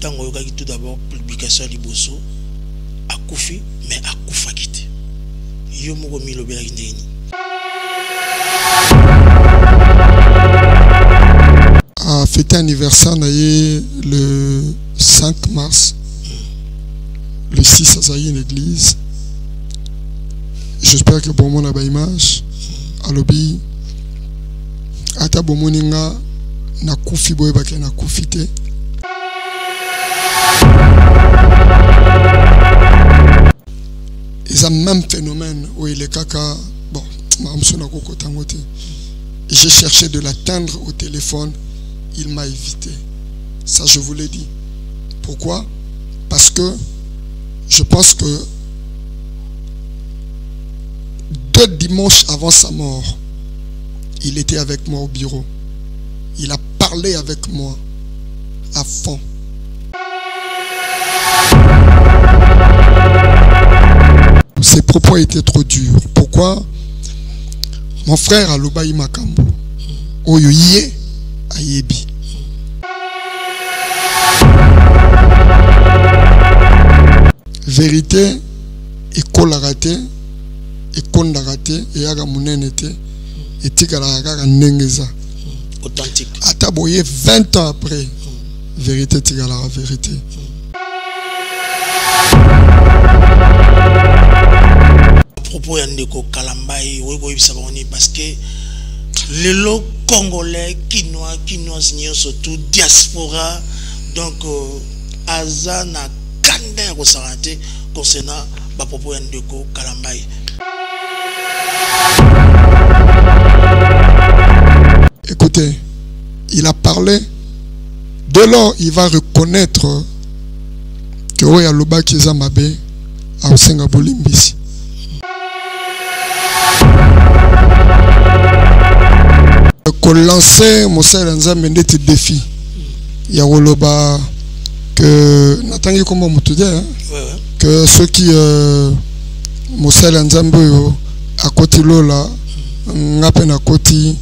tango yokaki tout d'abord publication ya liboso akufi mais akufaki te yo moko milobelaki ndeni a fêté anniversaire le 5 mars. Le 6 à une église. J'espère que bon mon a image. Alobi ata bon moninga na kufi boy ba na kufite. Ils ont même phénomène où il est caca. Bon, j'ai cherché de l'atteindre au téléphone. Il m'a évité. Ça, je vous l'ai dit. Pourquoi? Parce que je pense que 2 dimanches avant sa mort, il était avec moi au bureau. Il a parlé avec moi à fond. Ses propos étaient trop durs. Pourquoi? Mon frère a l'obaï makambo. Oyoye ayebi. Vérité, école raté, école raté, et aga munenete, et tigala nengeza. Authentique. Ataboye 20 ans après, vérité tigala vérité. À propos yandeko Kalambai, parce que les lots congolais, quinois, surtout diaspora, donc Azana Kanda Rosarate concernant à propos yandeko Kalambai. Écoutez, il a parlé. Dès lors, il va reconnaître que Oya Loba Kizamabe a Osenga Bolimbisi. Qu'on lançait Moussa Nzambe ndeti défi. Il y a Oloba que n'attendez comment vous dire que ceux qui Moussa Nzambe à côté là ngapen à côté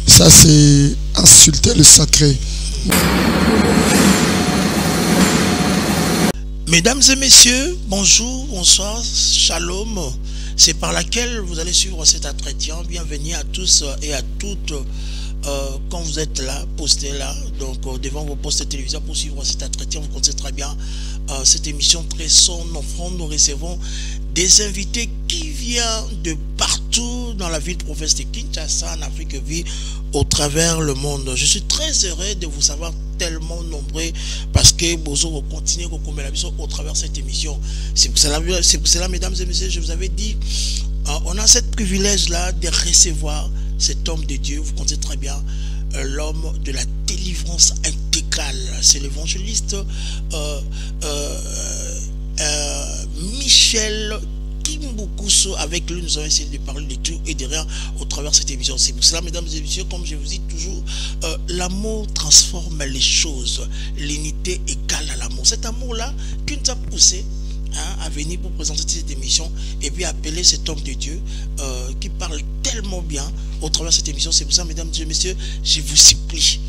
ça c'est insulter le sacré. Mesdames et messieurs, bonjour, bonsoir, shalom. C'est par laquelle vous allez suivre cet entretien. Bienvenue à tous et à toutes. Quand vous êtes là, postez là, donc devant vos postes de télévision pour suivre cet entretien. Vous connaissez très bien cette émission très sonne. Nous recevons des invités qui viennent de partout dans la ville province de Kinshasa, en Afrique, vie au travers le monde. Je suis très heureux de vous savoir tellement nombreux parce que vous continuez au travers de cette émission. C'est pour cela, mesdames et messieurs, je vous avais dit, on a ce privilège-là de recevoir cet homme de Dieu. Vous connaissez très bien l'homme de la délivrance intégrale. C'est l'évangéliste Michel Kimbukuso. Avec lui, nous allons essayer de parler de tout et de rien au travers de cette émission. C'est pour cela, mesdames et messieurs, comme je vous dis toujours, l'amour transforme les choses. L'unité égale à l'amour. Cet amour-là, qui nous a poussé à venir pour présenter cette émission et puis appeler cet homme de Dieu qui parle tellement bien au travers de cette émission. C'est pour ça, mesdames et messieurs, je vous supplie,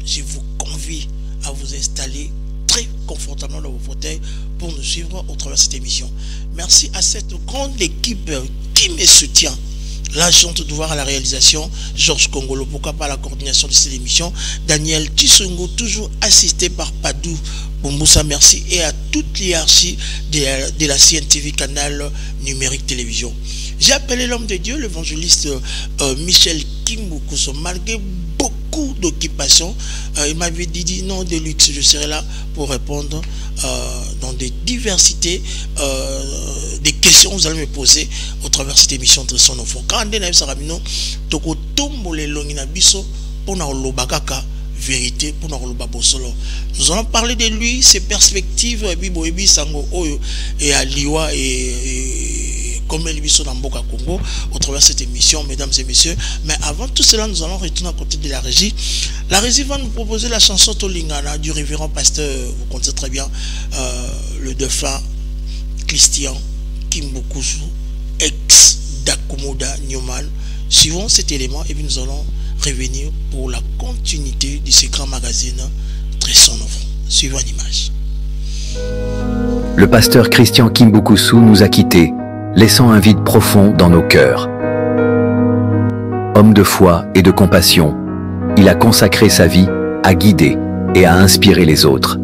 je vous convie à vous installer très confortablement dans vos fauteuils pour nous suivre au travers de cette émission. Merci à cette grande équipe qui me soutient. L'agent de devoir à la réalisation, Georges Kongolo, pourquoi pas la coordination de cette émission, Daniel Tsongo, toujours assisté par Padou Boumoussa, merci, et à toute l'hierarchie de la CNTV, canal numérique télévision. J'ai appelé l'homme de Dieu, l'évangéliste Michel Kimbukuso. Malgré beaucoup d'occupations, il m'avait dit non de luxe, je serai là pour répondre dans des diversités des questions que vous allez me poser au travers de cette émission de son enfant. Quand on est Saramino, toko tombo le longina biso pona olobakaka vérité pour nous allons parler de lui, ses perspectives, Bibo Sango Oyo et à Liwa et comme il vit dans Mboka Congo au travers de cette émission, mesdames et messieurs. Mais avant tout cela, nous allons retourner à côté de la régie. La régie va nous proposer la chanson Tolingana du révérend pasteur, vous connaissez très bien, le défunt Christian Kimbukusu, ex d'Akumoda Newman. Suivons cet élément et puis nous allons revenir pour la continuité de ce grand magazine très son enfant. Suivons l'image. Le pasteur Christian Kimbukusu nous a quittés, laissant un vide profond dans nos cœurs. Homme de foi et de compassion, il a consacré sa vie à guider et à inspirer les autres.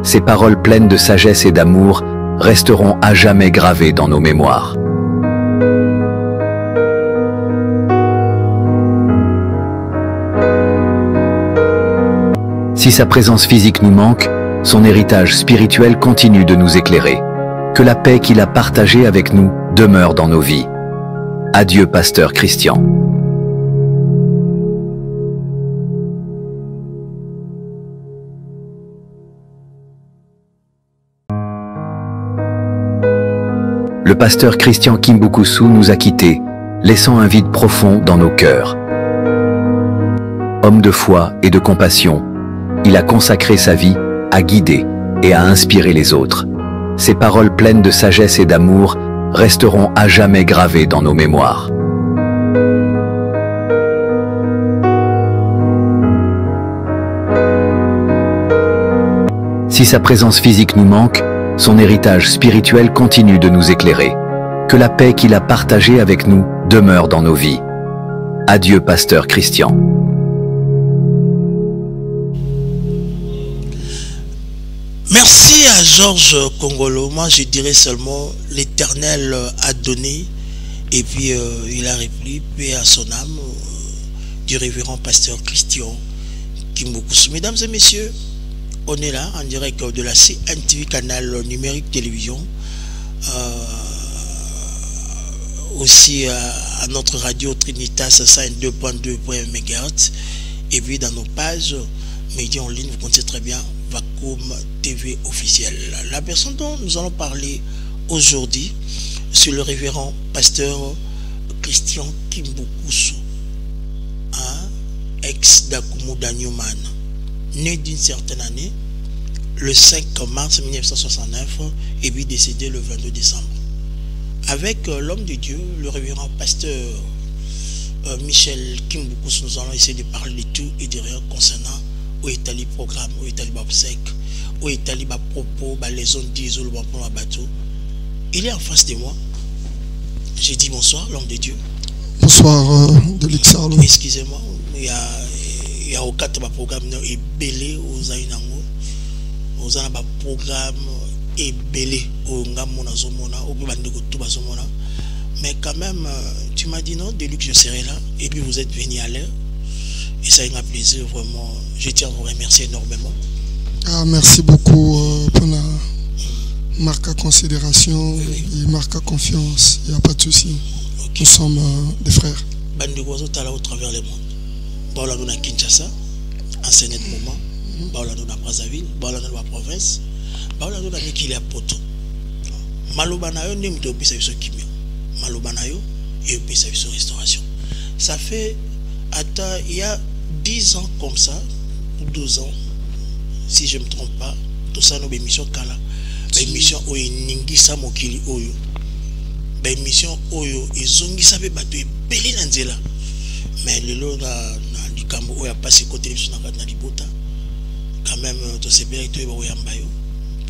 Ses paroles pleines de sagesse et d'amour resteront à jamais gravées dans nos mémoires. Si sa présence physique nous manque, son héritage spirituel continue de nous éclairer. Que la paix qu'il a partagée avec nous demeure dans nos vies. Adieu, pasteur Christian. Le pasteur Christian Kimbukusu nous a quittés, laissant un vide profond dans nos cœurs. Homme de foi et de compassion, il a consacré sa vie à guider et à inspirer les autres. Ses paroles pleines de sagesse et d'amour resteront à jamais gravées dans nos mémoires. Si sa présence physique nous manque, son héritage spirituel continue de nous éclairer. Que la paix qu'il a partagée avec nous demeure dans nos vies. Adieu, pasteur Christian. Merci à Georges Kongolo. Moi, je dirais seulement l'Éternel a donné et puis il a repris, paix à son âme, du révérend pasteur Christian Kimbukusu. Mesdames et messieurs, on est là en direct de la CNTV, canal numérique télévision, aussi à notre radio Trinitas 102.2 MHz, et puis dans nos pages médias en ligne, vous connaissez très bien Vacuum TV officiel. La personne dont nous allons parler aujourd'hui, c'est le révérend pasteur Christian Kimbukusu, ex d'Akumuda Newman, né d'une certaine année, le 5 mars 1969, et puis décédé le 22 décembre. Avec l'homme de Dieu, le révérend pasteur Michel Kimbukusu, nous allons essayer de parler de tout et de rien concernant où est le programme, où est le babsec, où est le propos, les zones d'isole, le bateau. Il est en face de moi. J'ai dit bonsoir, l'homme de Dieu. Bonsoir, de l'Ixarlo. Excusez-moi, il y a au 4 programme et belé aux Aïnango, aux Anaba programme et belé aux Ngamona Zomona, au Bandego Tubazomona. Mais quand même, tu m'as dit non, dès que je serai là, et puis vous êtes venu à l'heure. Et ça m'a plaisir, vraiment. Je tiens à vous remercier énormément. Merci beaucoup pour la marque à considération et marque à confiance. Il n'y a pas de souci. Okay. Nous sommes des frères. Bandego Tala au travers le monde. Baolando na Kinshasa, en ce moment. Baolando na Brazzaville, Baolando na province, Baolando na Mikili à Poto. Malobanayo n'est pas au service kimia. Malobanayo et au service restauration. Ça fait, il y a 10 ans comme ça, ou 12 ans, si je ne me trompe pas, tout ça nos émissions Kala, émission Oyo Ningisa Mokili Oyo, émission Oyo Izongisa be bato e belé nanzela, mais le lot na du Cambo Oyo a passé côté de na libota, quand même tout c'est bien que Oyo Ambayo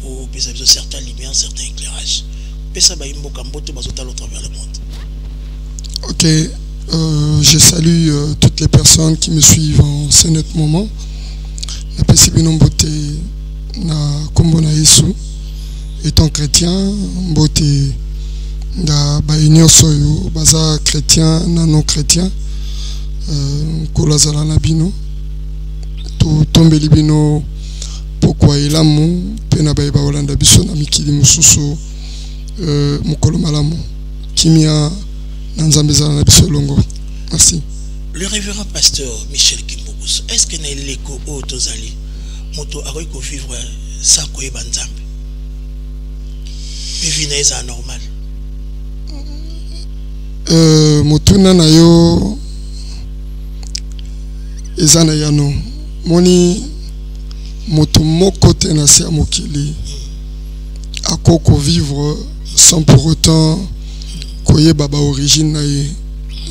pour préserver certains lumières, certains éclairages. Pesa ba imbo Cambo to bazotalo à travers le monde. Ok. Je salue toutes les personnes qui me suivent en ce net moment. La personne beauté na kombo na Yesu étant chrétien, beauté da ba union soyo baza chrétien na non chrétien kolazala na bino to tombeli bino pourquoi ilamu pena ba ba Holanda biso na mikili mususu mukolo malamu kimia. Merci. Le révérend pasteur Michel Kimbukusu, est-ce que n'est l'écho au Tozali moto a réussi à vivre sans quoi banzambe? Vivre est anormal. Moto na yo ezana yano moni moto moko te na sia mokili akoko vivre sans pour autant koye baba origine na ye.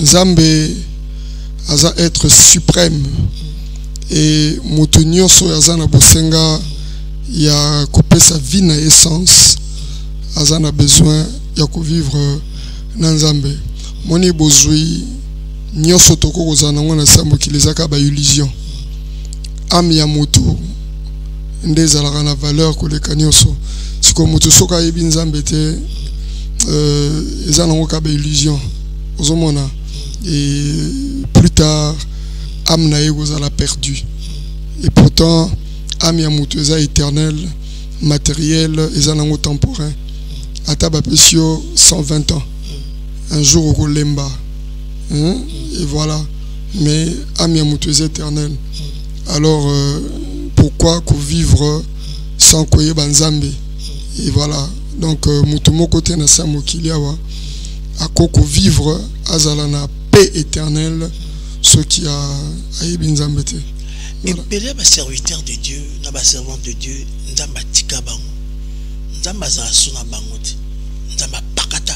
Nzambe aza être suprême et moto nyonso aza na bosenga il y a coupé sa vie na essence azana besoin ya ko vivre na Nzambe moni bozui nyoso toko kozana ngona sambo kilezaka ba illusion ami ya mutu ndezalaka na valeur koleka nyoso siko mutu soka yebi Nzambe te ezana ngoka ba illusion ozomona et plus tard âme na ego zala perdu et pourtant âme ya mutu eza éternel matériel eza nango temporain ata bapesio 120 ans un jour au kolemba et voilà mais âme ya mutu eza éternel alors pourquoi ko vivre sans koyeba Nzambe et voilà donc mutu moko te na sa mokili awa akoko vivre azala na paix éternelle ce qui a yebi Nzambe te. Et belé ba serviteur de Dieu, na ba servant de Dieu, Nzamba tika bango. Nzamba za suna bango te. Nzamba pakata.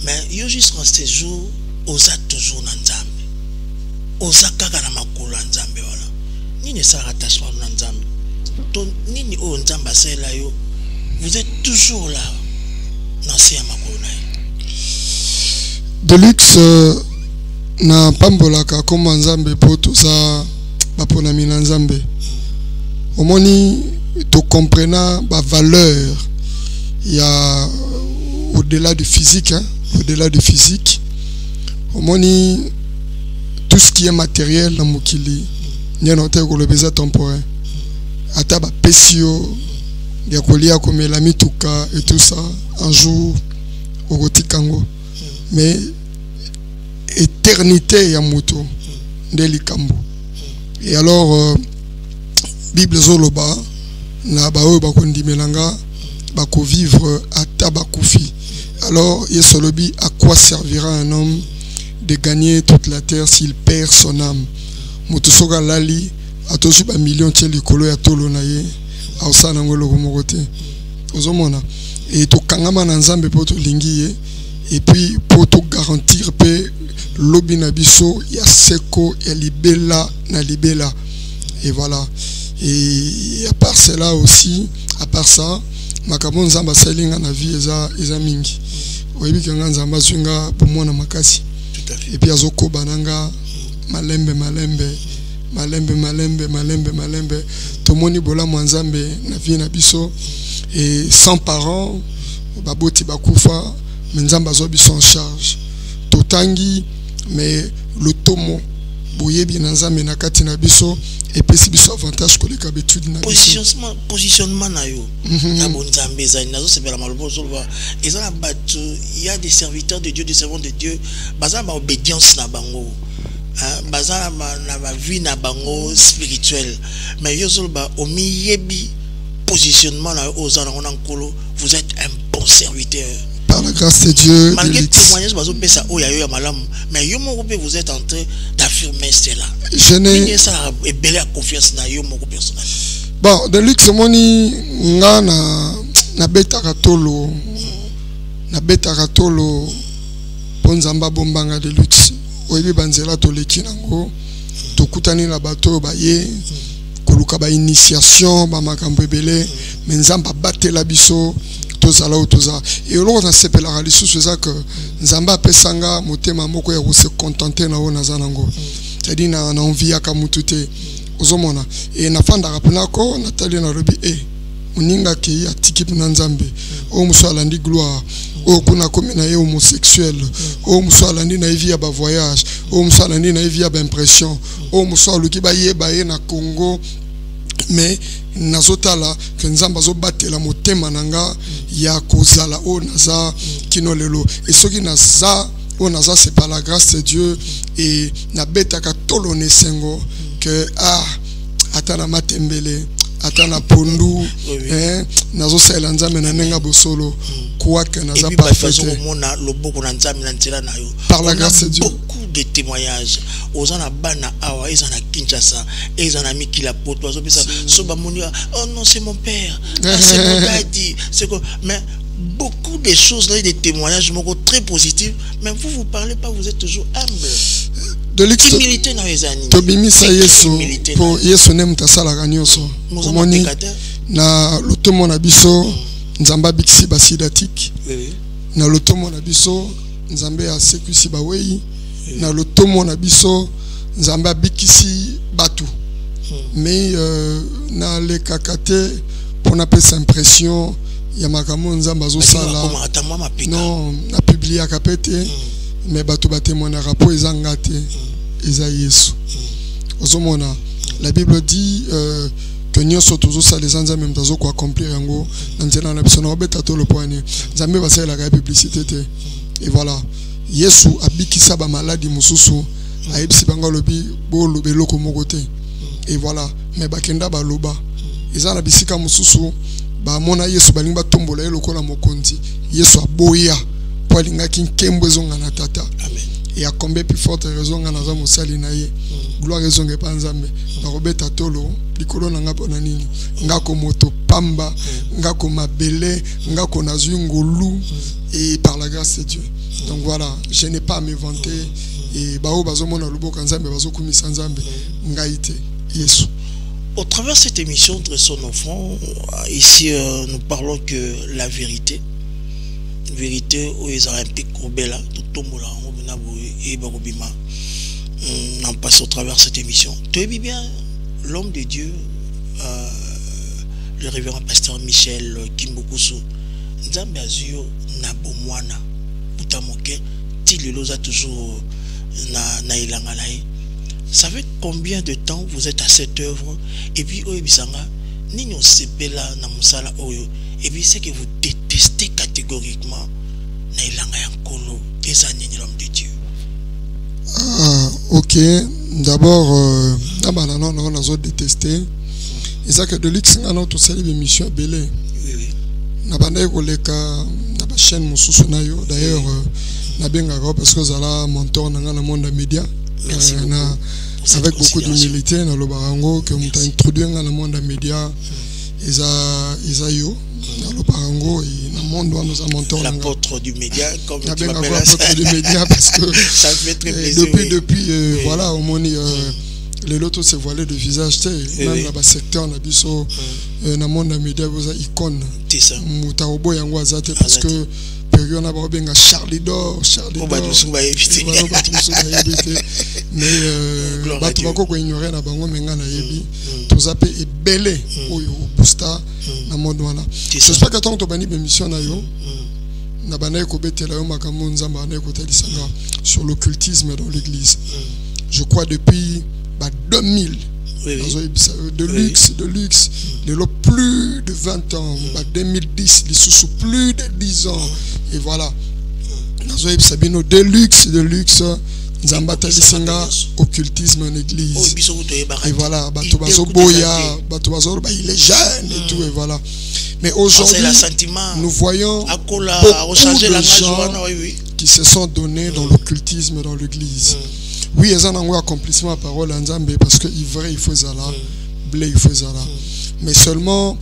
Mais yo jusqu'en ce jour, osa toujours na Nzambe. Osa kaka na makolo na Nzambe wala. Nini sa rattachement na Nzambe. Ton nini o Nzamba sela yo. Vous êtes toujours là. Na se ya makolo na yo. De luxe na pambolaka comme Nzambe poto sa bapona mina Nzambe. Omoni to comprena ba valeur il y a au-delà du physique au-delà du physique. Omoni tout ce qui est matériel na mokili nyonote ko le besoin temporaire. Ata ba pesio ya kolia komela mituka et tout ça un jour au rotikango. Mais éternité ya moto ndeli kambo. Et alors Bible zoloba na baoyo bakondimelanga bako vivre ata bakufi. Alors yesolobi à quoi servira un homme de gagner toute la terre s'il perd son âme. Moto soka lali atosu ba million tie likolo ya tolo na ye ausana ngolo komokote. Ozomona et to kangama na Nzambe poto lingi ye. Et puis pour tout garantir pe lobi na biso ya seko ya libela na libela et voilà et à part cela aussi à part ça makambo Nzamba salinga na vie eza mingi oyebi ke Nzamba zwinga pomona makasi tout à fait et puis azoko bananga malembe tomoni bola Nzambe na vie na biso et sans parents baboti bakufa mais Nzamba zo biso en charge totangi mais le tomo boyebi na Nzambe na kati na biso et puis si biso avantage ko leka betude na positionnement na yo na bon Nzambe za nazo sebela malobo zolwa ezana batu il y a des serviteurs de Dieu des servants de Dieu bazana ba obédience na bango bazana na ba vie na bango spirituelle mais yo zolba omiyebi positionnement na ozana ngona nkolo vous êtes un bon serviteur. Par la grâce de Dieu, malgré témoignage, mais vous êtes en train d'affirmer cela. Je n'ai bon, de luxe moni nga na beta katolo pour Nzamba bombanga de luxe. Oyebi banzela to leki nango to kutani na bato ba ye koluka ba initiation ba makambo ebele mais Nzamba batela biso tozala ou toza et on a sepelé la lisusu ça que Nzamba pesanga motema moko ya ko se contenter na ona zanango c'est-à-dire na envie ya kamutute ozomona et na fanda rapena ko natali na robi uninga ke ya tiki na Nzambe o musala ndi gloire o kuna komina ye homosexuel o musala ndi na vie ya ba voyage o musala ndi na vie ya ba impression o musala ki ba ye na Congo mais nazotala que Nzamba zo batela motema nanga ya kozala o naza kinolelo et ce qui naza o naza c'est par la grâce de Dieu et na betaka tolo nesengo que atana matembele atana pondu nazo sela Nzambe na nenga bosolo quoi que naza pas fait par la grâce de Dieu. De témoignages aux bana awa ezana Kinshasa ezana Mikila poto azopesa soba monia oh non c'est mon père c'est mon daddy c'est quoi mais beaucoup de choses là des témoignages très positifs mais vous parlez pas vous êtes toujours humble Delix tobimisa Yesu po Yesu ne mutasala kanyoso omoni na lotomo na biso nzamba bikisi basidatique na lotomo na biso nzambe ya sekusi bawei na lotomo na biso nzambe abikisi batu mais na le kakate pour na pesa impression ya makambo nzamba zo sala non na publier kapete mais batu batémoigner rapport ezangate eza Yesu ozomona la Bible dit que nyonso tozo sala les même tazo ko accomplir yango na nzela na biso na obeta to le poignet nzambe basala la publicité te et voilà Yesu abikisa ba maladie mususu ayebisi bango lobi bo lobelo ko mokote et voilà mais bakenda ba loba eza na bisika mususu ba mona Yesu balinga tombola lokola mokonzi Yesu aboya po alinga kinkembo ezonga na tata amen et à combien plus forte raison ngana za mosali na ye gloire ezonge pa nzambe na robeta tolo likolo na nga pona nini ngako moto pamba ngako mabele ngako nazwi ngolu et par la grâce de Dieu donc voilà je n'ai pas à me vanter et bao bazomona luboka nzambe bazokumisa nzambe ngaite Yesu. Au travers de cette émission de son enfant, ici nous parlons que la vérité où ils ont un petit courbela, tout le monde on passe au travers de cette émission. Tu es bien l'homme de Dieu, le révérend pasteur Michel Kimbukusu, Nzambe azio na bomwana, Boutamoke, Tililoza toujours na ilangalaï. Ça fait combien de temps vous êtes à cette œuvre et puis Oebisanga Nino Sepela na musala oyo et puis c'est que vous détestez catégoriquement na ilanga yankolo ezani l'homme de Dieu. OK, d'abord non on a détesté et ça que de l'X na notre série d'émission belé. Oui. Na banda koleka na ba chaîne mususu na yo d'ailleurs na benga parce que zala mentor na na monde média. Merci avec beaucoup d'humilité dans le barango que nous introduit dans le monde des médias Isaïo dans le barango et dans le monde où nous avons l'apôtre du média comme tu m'appelles l'apôtre du média parce que ça me fait très plaisir depuis voilà au moins les lotos se voilaient de visage même dans le secteur on a dit dans le monde des médias vous avez icône c'est ça mutaobo yango azate parce que période na babenga Charlie d'or mais batu bako ko ignorer na bango menga na yebi tozape ebele oyo booster na monde wana j'espère que tant to bani émission na yo na bana ko betela yo makambo nzamba na ko talisanga sur l'occultisme dans l'église je crois depuis 2000 de luxe de l'eau plus de 20 ans 2010 les sous plus de 10 ans et voilà Sabino de luxe Nzamba talisenga occultisme en église et voilà batubazo boya batubazo il est jeune et tout et voilà mais aujourd'hui nous voyons beaucoup de gens qui se sont donnés dans l'occultisme dans l'église. Oui, ils ont un accomplissement à parole en Nzambe parce que il faut zala, blé il faut zala. Mais seulement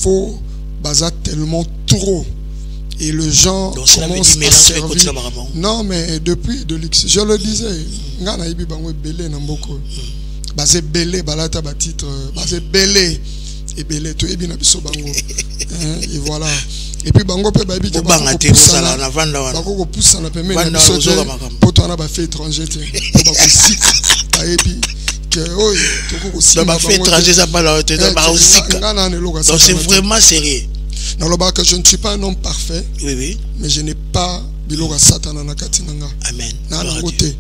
faux baza tellement trop et le gens commencent à servir. Non mais depuis de luxe, je le disais, ngana ibi bango belé na mboko. Bazé belé balata ba titre, bazé belé et belé to ebi na biso bango. Et voilà. Et puis bango pe babi ke bango poussa na vanda wana bango ko poussa na peme na biso poto na ba fait étranger te ba ko sik ba ebi que oy to ko sik ba fait étranger ça pas la tête ba sik donc c'est vraiment sérieux non le ba que je ne suis pas un homme parfait oui mais je n'ai pas biloga satana na katinanga amen na ngote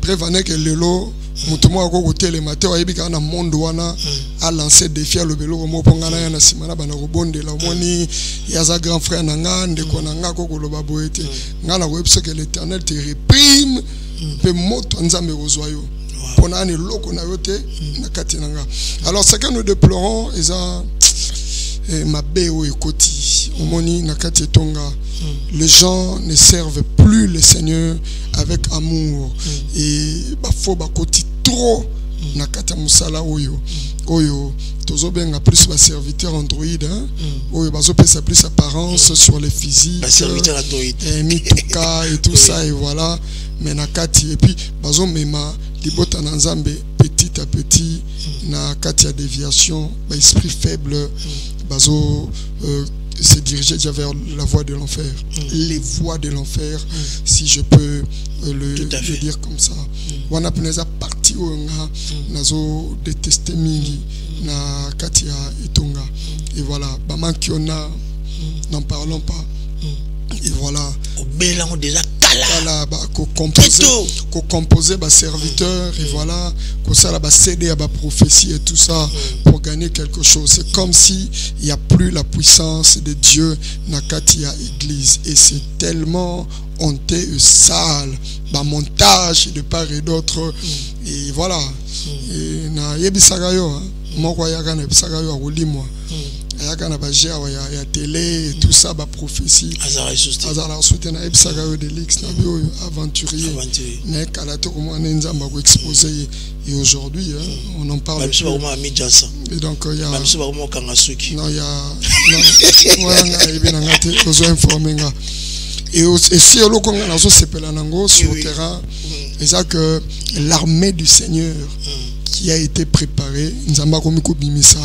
prévaner que lelo mutumo ako kotele matin oyebi kana monde wana a lancé défi à lobelo mo pongana ya na simana bana kobondela omoni yaza grand frère nanga ndeko nanga ko koloba boete ngala ko epse que l'Éternel te réprime pe moto nzambe kozwayo pona ne loko na yote na katinanga alors ce que nous déplorons eza mabe o ekoti omoni na katetonga les gens ne servent plus le Seigneur avec amour et bafo bakoti trop na kata musala oyo tozo benga plus ba serviteur Android oyo bazo pesa plus apparence sur les physiques ba serviteur Android et mituka et tout ça et voilà mais na kati et puis bazo mema libota na nzambe petit à petit na kati ya déviation ba esprit faible bazo se diriger déjà vers la voie de l'enfer, les voies de l'enfer, si je peux le dire comme ça. Wana peneza parti o nga nazo détester mingi na kati ya itonga. Et voilà, baman kiona, n'en parlons pas. Et voilà. Au bélan déjà voilà, composer serviteur et voilà, comme ça là céder à prophétie et tout ça pour gagner quelque chose. C'est comme si il y a plus la puissance de Dieu na katia église et c'est tellement honteux et sale, montage de part et d'autre et voilà. Et na yebisagayo, moko yaga na bisagayo awolimwa. Ayakana bajia ya télé et tout ça ba prophétie azala soutena ebisagayo de lix na bio aventurier mais kalato comment nzamba ko exposer et aujourd'hui on en parle et donc il y a non il y a non wanga ebina ngate ozo informer nga et si on konga nazo sepela nango sur le terrain et ça que l'armée du Seigneur qui a été préparé nzamba komiko bimisa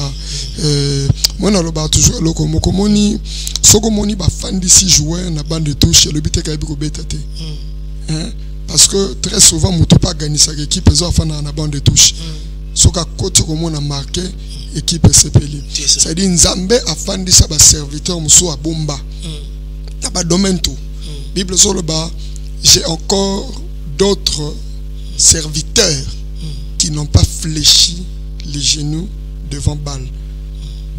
moi na loba toujours loko mokomoni sokomoni ba fan d'ici jouer na bande de touche le but ka biko betate parce que très souvent muto pas gagner sa équipe zo fa na bande de touche soka côté comme a marqué équipe sepeli ça dit nzambe a fan d'ici ba serviteur muso a bomba na ba domaine tout bible sur le bas j'ai encore d'autres serviteurs qui n'ont pas fléchi les genoux devant Baal.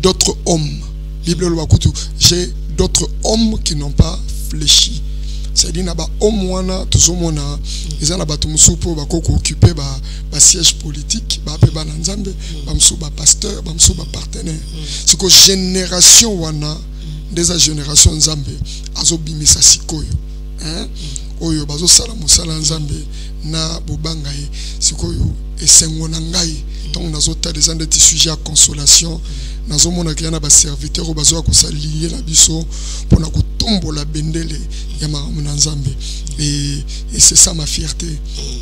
D'autres hommes. Bible le wakutu. J'ai d'autres hommes qui n'ont pas fléchi. C'est-à-dire naba homme wana toujours mona ils ont battu musupo ba koko occupé ba siège politique ba pe ba nzambe ba musu ba pasteur ba musu ba partenaire. C'est que génération wana des génération nzambe azo bimisa sikoyo. Oyo bazo sala musala nzambe na bobangai sikoyo esengo na ngai donc nazo ta des des sujets à consolation nazo mona kiana ba serviteur o bazo ko salier la biso pour na ko tombola bendele ya na nzambe et c'est ça ma fierté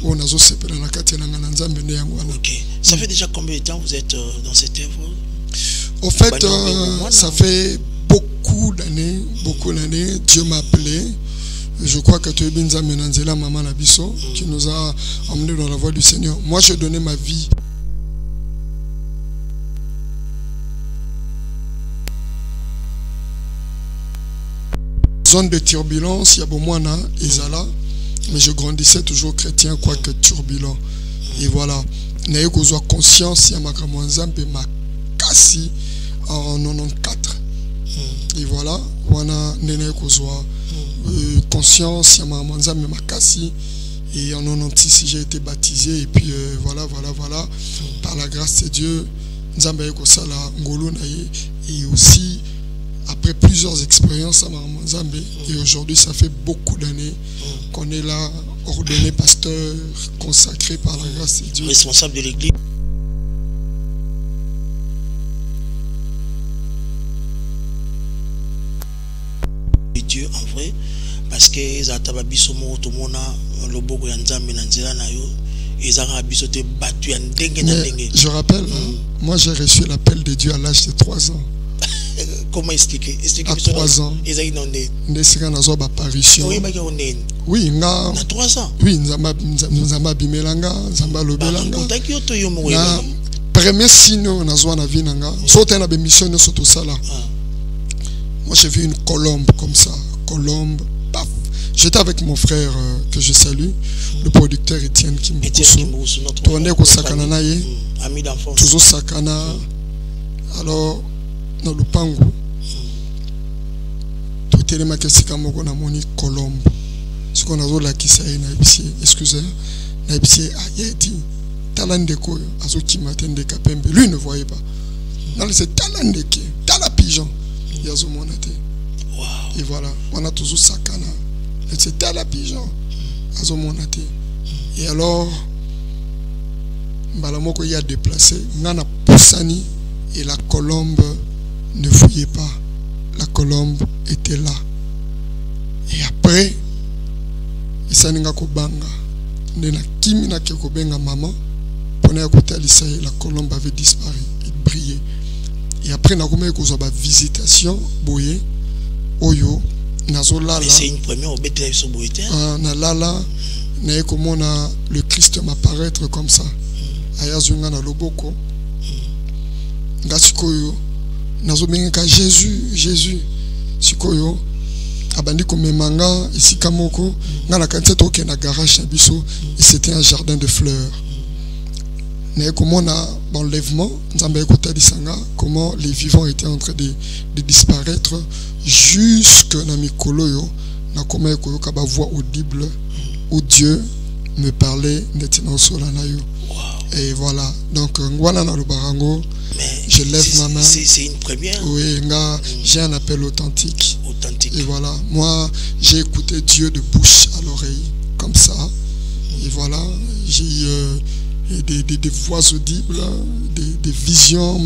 o nazo sepela na kati na nzambe ne yango wana. OK, ça fait déjà combien de temps vous êtes dans cette œuvre? Au fait ça fait beaucoup d'années Dieu m'a appelé. Je crois que tu es bien Menanzela Maman Nabiso qui nous a emmenés dans la voie du Seigneur. Moi, j'ai donné ma vie. Zone de turbulence, il y a Bomwana et Zala, mais je grandissais toujours chrétien, quoique turbulent. Et voilà. N'ayez qu'aux conscience, il y a ma Kamonzambe, ma Kassi en 94. Et voilà. Wana Nene Kozwa. Conscience, Yamanzambe Makassi et en 96 j'ai été baptisé et puis voilà par la grâce de Dieu Nzambe Kosala Ngolo Naye et aussi après plusieurs expériences à Nzambe et aujourd'hui ça fait beaucoup d'années qu'on est là ordonné pasteur consacré par la grâce de Dieu, responsable de l'église de Dieu en vrai. Parce que les atababiso mo to mona lobogo ya nzambe na nzela na yo ezaka biso te battu ya ndenge na ndenge. Je rappelle moi j'ai reçu l'appel de Dieu à l'âge de 3 ans. Comment expliquer? À 3 ans. Ezaki nonde. Ndesika nazo ba apparition. Oui, ba onene. Oui, nga na 3 ans. Oui, nzamba bimelanga, nzamba lobelanga. Contacte yo to yo mo. Na premier signe nazo na vie nanga. Sauter na be mission no soto sala. Moi j'ai vu une colombe comme ça, colombe. J'étais avec mon frère que je salue, le producteur Etienne Kimbukusu. Tourné au Sakana naye, ami d'enfance. Toujours Sakana. Alors, dans le Pango, tout est les makesika moko na moni colombe. Ce qu'on a vu là qui s'est naibisi, excusez, naibisi ayeti talandeko azo kimatende kapembe. Lui ne voyait pas. Non, c'est talandeke, tala pigeon. Yazo monate. Et voilà, on a toujours Sakana. C'était la pigeon. Et alors, Balamoko y a déplacé. Nana Poussani et la colombe ne fouillait pas. La colombe était là. Et après, isaninga kobanga ndena kimi na kekobenga maman pona ya kotalisa la colombe avait disparu, il brillait. Et après na komé kozwa ba visitation boye oyo nazolala. C'est une première au bétail sur boye. Na lala na komona le Christ m'apparaître comme ça. Aya zunga na loboko. Ngasikoyo nazobenga Jésus sikoyo abandi komemanga esika moko ngala kanisa toke na garage biso et c'était un jardin de fleurs. Mais comment on a l'enlèvement, comment les vivants étaient en train de disparaître jusque dans mes coloyo, na comment on voix audible où Dieu me parlait nettement sur la nayo. Et voilà, donc voilà dans le barango, je lève ma main. C'est une première. Oui, j'ai un appel authentique. Et voilà, moi j'ai écouté Dieu de bouche à l'oreille, comme ça. Et voilà, j'ai des voix audibles, des visions,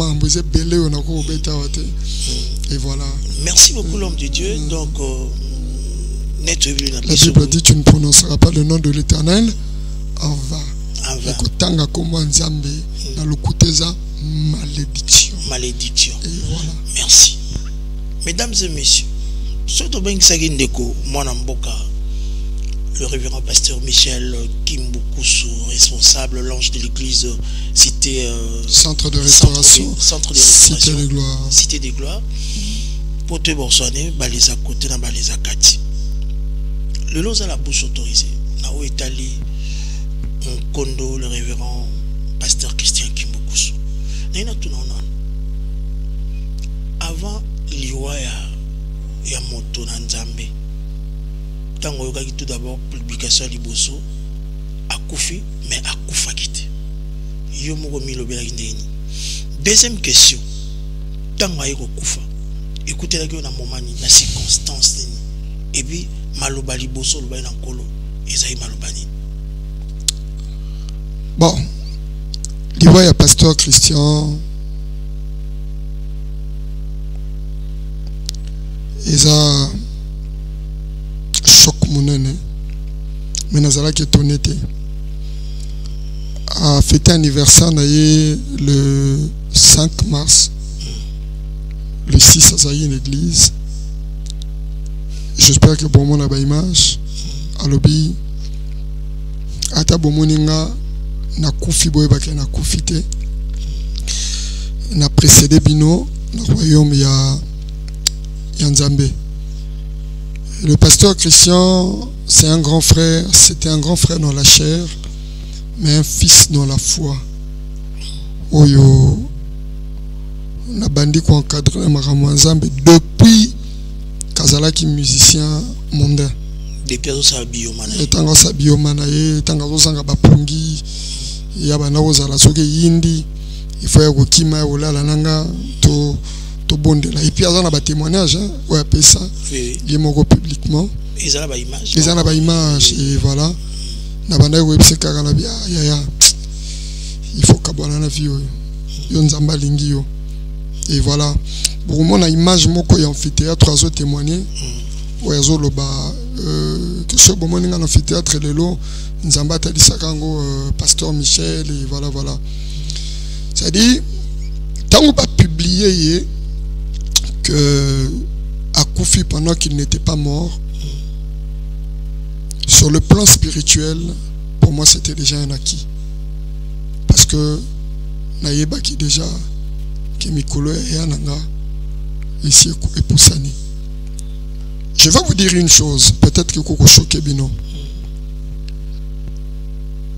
et voilà. Merci beaucoup l'homme de Dieu. Donc, la Bible dit tu ne prononceras pas le nom de l'Éternel en vain. Malédiction. Malédiction. Et voilà. Merci. Mesdames et messieurs, le révérend pasteur Michel Kimbukusu, responsable l'ange de l'église cité centre de restauration, cité de gloire, cité de gloire. Pour te borsoner, balisa côté na balisa kati. Le lot à la bouche autorisée. Na où est allé un condo le révérend pasteur Christian Kimbukusu. Naina tout non. Avant liwa ya moto na Nzambe. Tango yokaki tout d'abord publication liboso akufi mais akufa kite yo moko milobela kindeni. Deuxième question, tango ayeko kufa écoutez la gueule na moment ni na circonstance ni et puis maloba liboso loba na nkolo ezai malobani. Bon, liwa ya pasteur Christian eza choc monene mais nazala qui étonné a fêté anniversaire le 5 mars le 6 azayi une église. J'espère que bon mon a ba image alobi ata bomoninga na kufi boye ba na kufite na précédé bino na royaume ya Nzambe. Le pasteur Christian, c'est un grand frère, c'était un grand frère dans la chair, mais un fils dans la foi. Oyo, na bandi ko encadrer makambo Nzambe depuis kazalaki musicien mondain. Depuis sa biomana. Etango sa biomana ye, tango zanga bapungi, ya bana ozala soke yindi, il faut ya kokima ya olala nanga to bondela et puis azana ba témoignage ou appelle ça il moko publiquement ils ont ba image et voilà na banda website kaka na bia ya il faut kabona na vie yo nzamba lingi yo et voilà pour moi na image moko ya amphithéâtre azo témoigner ou azo loba que ce bon moninga na amphithéâtre lelo nzamba talisaka ngo pasteur Michel et voilà ça dit tant pas publié que Akoufi pendant qu'il n'était pas mort, sur le plan spirituel, pour moi c'était déjà un acquis. Parce que Naïeba qui déjà que Mikolo et Ananga ici et Poussani. Je vais vous dire une chose, peut-être que Koko choqué bino.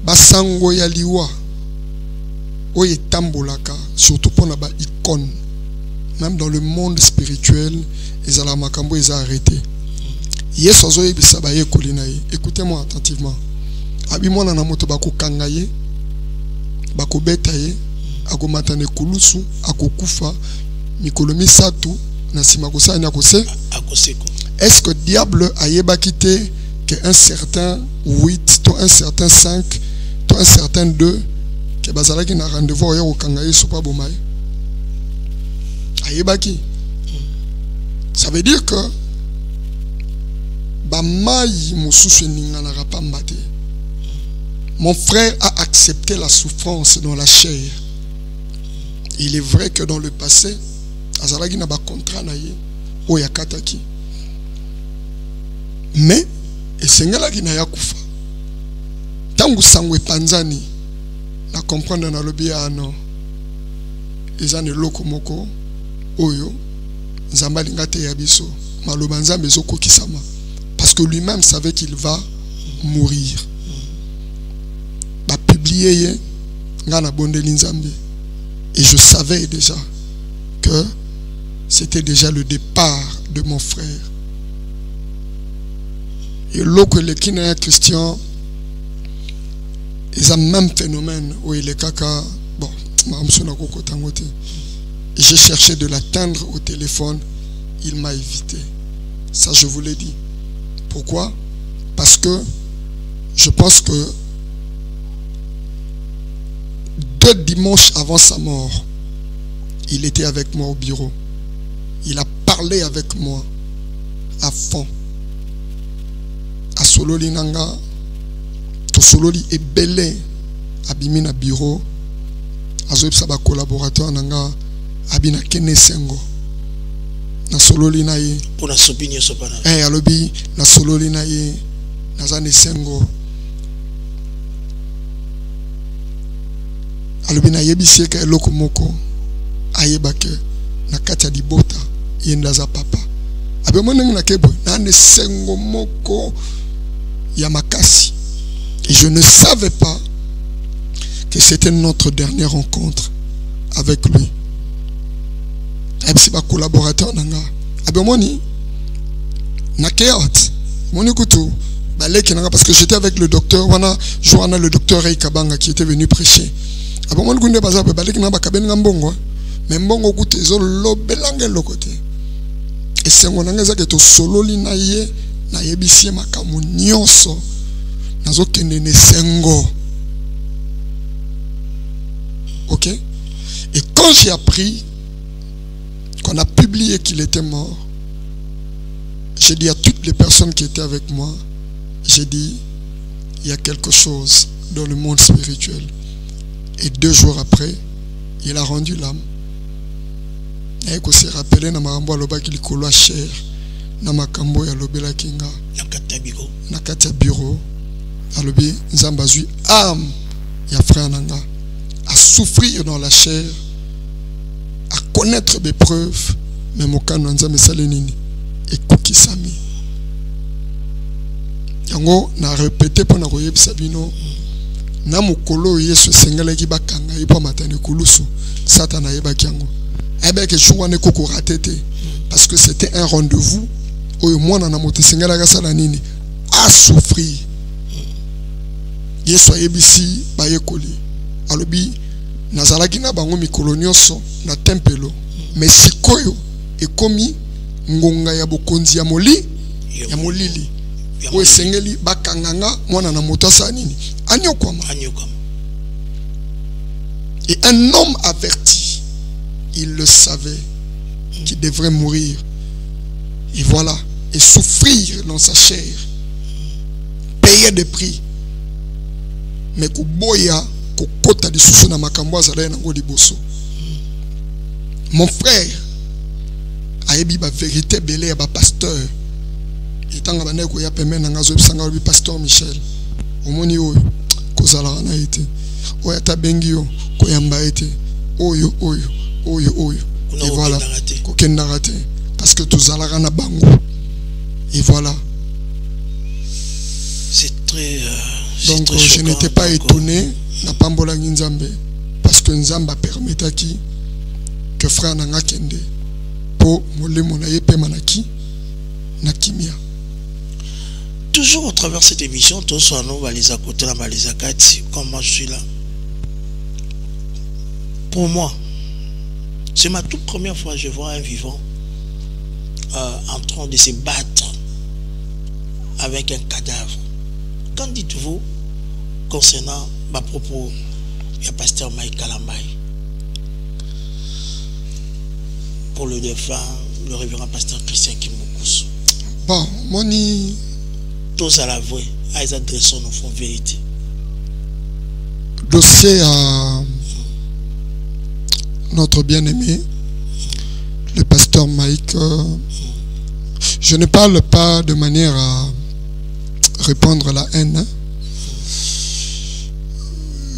Basango ya liwa oye tambolaka surtout pour na ba icône. Même dans le monde spirituel, ils ont makambo, ils ont arrêté. Écoutez-moi attentivement. Abimona na moto bako kangaye, bako betaye, ako matane kulusu, ako kufa, mikolomi satu, na simakosa na kose. Est-ce que diable a yeba quitté que un certain 8, toi un certain 5, toi un certain 2, que bazala ki na rendez-vous au kangaye sopa bomai? Ayebaki. Ça veut dire que Mon frère a accepté la souffrance dans la chair. Il est vrai que dans le passé, azalaki na ba contrat na ye o yakataki. Mais esengelaki na yakufa. Tangu sangwe panzani na comprendre na lobi ano. Ezane loko moko oyo nzamba lingate ya biso maloba nzambe ezokokisama parce que lui-même savait qu'il va mourir. Ba publier ye ngana bondeli nzambe. Et je savais déjà que c'était déjà le départ de mon frère. Et lorsque les Kinaïens Christian, ils ont le même phénomène où il est caca. Bon, j'ai cherché de l'atteindre au téléphone, il m'a évité. Ça, je vous l'ai dit. Pourquoi? Parce que je pense que 2 dimanches avant sa mort, il était avec moi au bureau. Il a parlé avec moi à fond. À Sololi Nanga, to Sololi est belé, abimina bureau. Azoib saba collaborateur Nanga, abina kene sengo. Na Sololi na ye. Pour la sopinye sopana. Alobi, na Sololi na ye, na zane sengo. Alobi na yebisi ka eloko moko ayebake na kati ya libota yenda za papa abe monenga na kebo na ne sengo moko ya makasi et je ne savais pas que c'était notre dernière rencontre avec lui. Absi ba collaborateur nanga abe moni na keot moni kutu baleki nanga parce que j'étais avec le docteur wana Joanna le docteur Ray Kabanga qui était venu prêcher. Abon gonde baza be baleki na bakabeni ngambongo mais mbongo kutu ezo lobelange lokote esengo nanga za ke to sololi na ye na yebisi makamu nyonso nazo kende ne sengo. OK? Et quand j'ai appris qu'on a publié qu'il était mort, j'ai dit à toutes les personnes qui étaient avec moi, j'ai dit il y a quelque chose dans le monde spirituel. Et 2 jours après, il a rendu l'âme. Et qu'on s'est rappelé na makambo aloba ki likolo cher na makambo ya lobela kinga na kati ya bureau alobi nzamba zui âme ya frère nanga à souffrir dans la chair, à connaître des preuves, mais mokano nzambe salenini et kokisami yango na répéter pour na koyebisa bino na mukolo yesu sengelaki bakanga ipo matane kulusu satana yebaki yango ebeke chouane koko ratete parce que c'était un rendez-vous oyo mwana na moto sengelaka sala nini a souffrir. Yesu ayebisi bayekoli alobi nazalaki na bango mikolo nyonso na tempelo mais sikoyo ekomi ngonga ya bokonzi ya molili oyo sengeli bakanganga mwana na moto asala nini anyokwama. Et un homme averti, il le savait qu'il devrait mourir. Et voilà, et souffrir dans sa chair, payer des prix. Mais kuboya kokota lisusu na makambo azala na ngoli boso. Mon frère ayebi ba vérité belé ya ba pasteur. Itanga bana ko ya pembe na ngazo bisanga bi pasteur Michel. Omoni oyo kozala na ite. Oya tabengi yo koyamba ete. Oyo. Et voilà. Kokenda raté parce que tozala na bango. Et voilà. C'est très donc très je n'étais pas étonné na pambola nzambe parce que nzamba permetaki que frère nanga kende po molemo na yepe manaki na kimia. Toujours au travers de cette émission, tous soit nous valisa côté la valisa kati comme moi je suis là. Pour moi, c'est ma toute première fois que je vois un vivant en train de se battre avec un cadavre. Qu'en dites-vous concernant ma propos du pasteur Mike Kalambaye pour le défunt, le révérend pasteur Christian Kimbukusu? Bon, moni tous à la vraie, à ils adressent nos fonds vérité. Dossier à notre bien-aimé, le pasteur Mike. Je ne parle pas de manière à répandre la haine. Hein.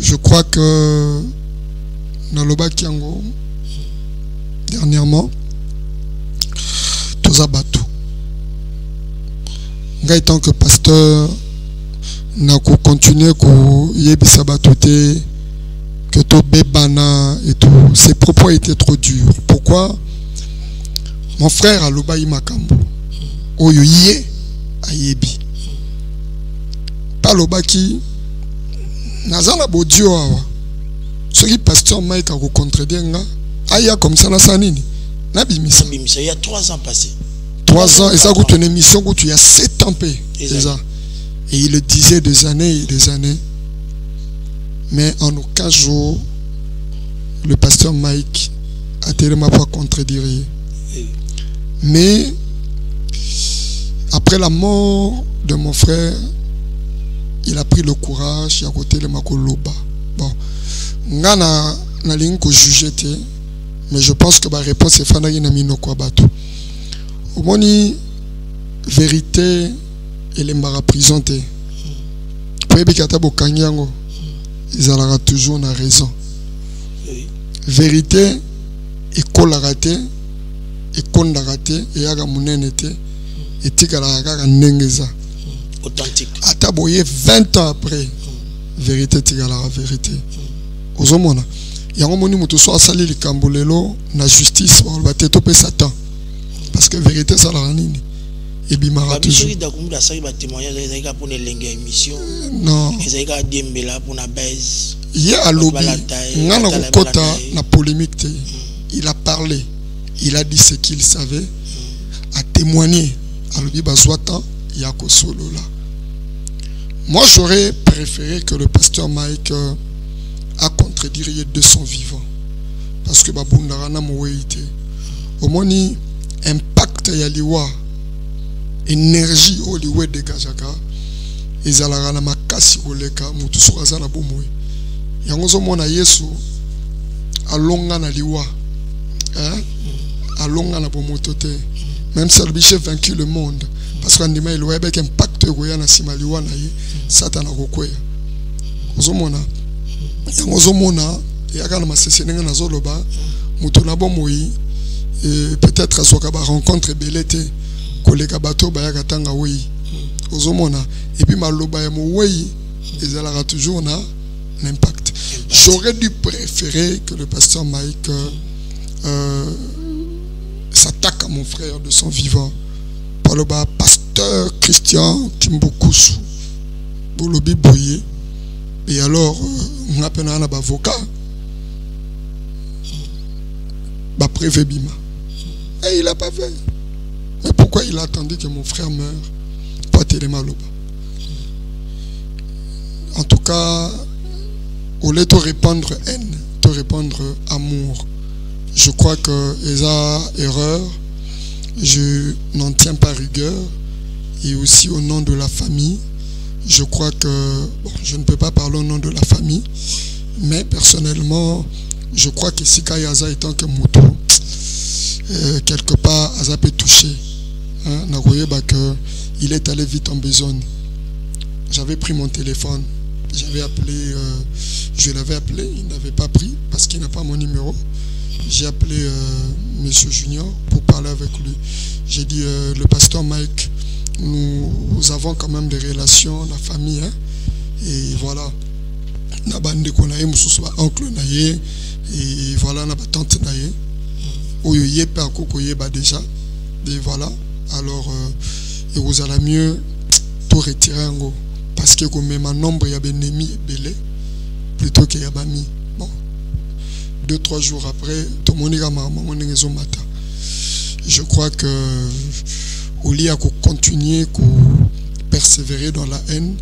Je crois que Naloba Kiango, dernièrement, tous abattus. En tant que pasteur, n'a qu'à continuer qu'au yébisa batouté, que tout bébana et tout. Ses propos étaient trop durs. Pourquoi? Mon frère a l'oba imakambo. Oyo yé a yébi. Pas l'oba qui nazana bodio awa. Ce qui pasteur Mike a contredire nga. Aya comme ça na sanini. Nabimisa. Il y a 3 ans passés. 3 ans, et ça coûte une émission où tu as 7 ans payé. Et il le disait des années et des années. Mais en aucun jour, le pasteur Mike a tellement pas contredire. Mais après la mort de mon frère, il a pris le courage à côté de Makoloba. Bon, ngana na ligne ko juger, mais je pense que ma réponse est fanagi na mino kwa bato. Au moni vérité et les mara présenté. Pour ebikata bo kanyango, ils aura toujours na raison. Vérité et kolarate et kondarate et aga munenete et tikala aga nengeza. Authentique. Ataboye 20 ans après, vérité tikala vérité. Ozomona. Yango moni mutu so asali likambo lelo na justice on va te toper Satan. Parce que vérité ça la nini. Et bimara toujours. Non. Il y a lobby. Ngana kokota na polémique. Il a parlé. Il a dit ce qu'il savait. A témoigné. A lobby bazwata yako solo là. Moi j'aurais préféré que le pasteur Mike a contredit de son vivant. Parce que babundara na moweite. Au moni impact ya liwa. Énergie au liwe dégagaka ezalaka na makasi koleka mutu soka za na bomoi yango zo mona Yesu alonga na liwa alonga na bomoto te même si le vaincu le monde parce qu'on dit il y a un impact goya na sima liwa na ye Satan akokwea zo mona yango zo mona yaka na masesenenga na zoloba mutu na bomoi peut-être asoka ba rencontre belete koleka bato bayaka tanga wei ozomona et puis maloba ya mowei ezalaka toujours na l'impact. J'aurais dû préférer que le pasteur Mike s'attaque à mon frère de son vivant par le bas pasteur Christian Kimbukusu bolobi boye et alors on appelle un avocat ba prévé bima et il a pas fait. Mais pourquoi il a attendu que mon frère meure pour tellement loba? En tout cas, au lieu de répandre haine, de répandre amour, je crois que esa erreur, je n'en tiens pas rigueur. Et aussi au nom de la famille, je crois que, bon, je ne peux pas parler au nom de la famille, mais personnellement, je crois que Sika Yaza étant que Moutou, quelque part, Aza peut toucher. Il est allé vite en besogne. J'avais pris mon téléphone, j'avais appelé, je l'avais appelé, il n'avait pas pris parce qu'il n'a pas mon numéro. J'ai appelé Monsieur Junior pour parler avec lui. J'ai dit le pasteur Mike, nous avons quand même des relations, la famille, hein, et voilà. Na bande konaye mususu ba oncle naye et voilà na ba tante naye. Oyo yepe akoko yeba déjà. Et voilà. Alors et vous allez mieux tout retirer en gros parce que comme même un nombre il y a ennemis belé plutôt qu'il y a bami. Bon. 2-3 jours après tout le monde est matin. Je crois que au lieu de continuer à persévérer dans la haine,